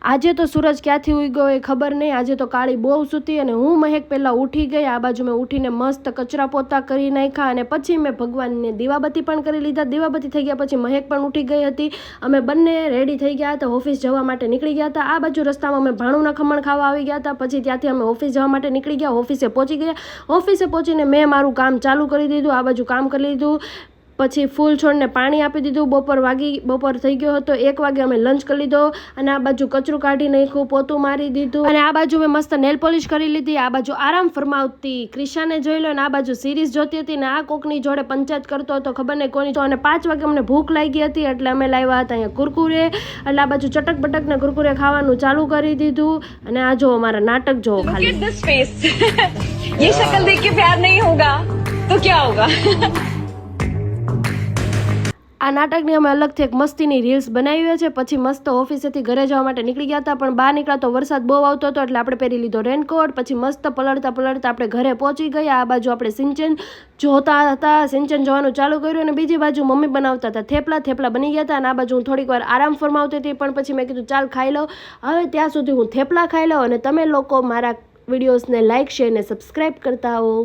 આજે તો સૂરજ ક્યાંથી ઉગ્યો એ ખબર નહીં. આજે તો કાળી બહુ સૂતી અને હું મહેક પહેલાં ઉઠી ગઈ. આ બાજુ મેં ઉઠીને મસ્ત કચરા પોતા કરી નાખ્યા અને પછી મેં ભગવાનને દીવાબત્તી પણ કરી લીધા. દીવાબત્તી થઈ ગયા પછી મહેક પણ ઉઠી ગઈ હતી. અમે બંને રેડી થઈ ગયા હતા, ઓફિસ જવા માટે નીકળી ગયા હતા. આ બાજુ રસ્તામાં અમે ભાણુંના ખમણ ખાવા આવી ગયા હતા. પછી ત્યાંથી અમે ઓફિસ જવા માટે નીકળી ગયા. ઓફિસે પહોંચી ગયા. ઓફિસે પહોંચીને મેં મારું કામ ચાલુ કરી દીધું. આ બાજુ કામ કરી લીધું. પછી ફૂલ છોડને પાણી આપી દીધું. બપોર થઈ ગયો હતો. 1 વાગે અમે લંચ કરી લીધો અને આ બાજુ કચરું કાઢી નાખ્યું, પોતું મારી દીધું અને આ બાજુ મેં મસ્ત નેલ પોલિશ કરી લીધી. આ બાજુ આરામ ફરમાવતી ક્રિશાને જોઈ લો અને આ બાજુ સિરીઝ જોતી હતી ને આ કોકની જોડે પંચાયત કરતો હતો, ખબર નહીં કોની. અને 5 વાગે અમને ભૂખ લાગી હતી એટલે અમે લાવ્યા હતા અહીંયા કુરકુરે. એટલે આ બાજુ ચટક બટક ને કુરકુરે ખાવાનું ચાલુ કરી દીધું અને આ જો અમારા નાટક જો ખાલી ये शक्ल देख के प्यार नहीं होगा तो क्या होगा। આ નાટકની અમે અલગથી એક મસ્તીની રીલ્સ બનાવી છે. પછી મસ્ત ઓફિસેથી ઘરે જવા માટે નીકળી ગયા હતા, પણ બહાર નીકળ્યા તો વરસાદ બહુ આવતો હતો એટલે આપણે પહેરી લીધો રેનકોટ. પછી મસ્ત પલળતા આપણે ઘરે પહોંચી ગયા. આ બાજુ આપણે સિંચન જોતા હતા, સિંચન જોવાનું ચાલુ કર્યું અને બીજી બાજુ મમ્મી બનાવતા હતા થેપલા બની ગયા હતા અને આ બાજુ હું થોડીક વાર આરામ ફરમાવતી હતી. પણ પછી મેં કીધું ચાલ ખાઈ લઉં. હવે ત્યાં સુધી હું થેપલા ખાઈ લઉં અને તમે લોકો મારા વિડીયોઝને લાઇક, શેર ને સબસ્ક્રાઈબ કરતા આવો.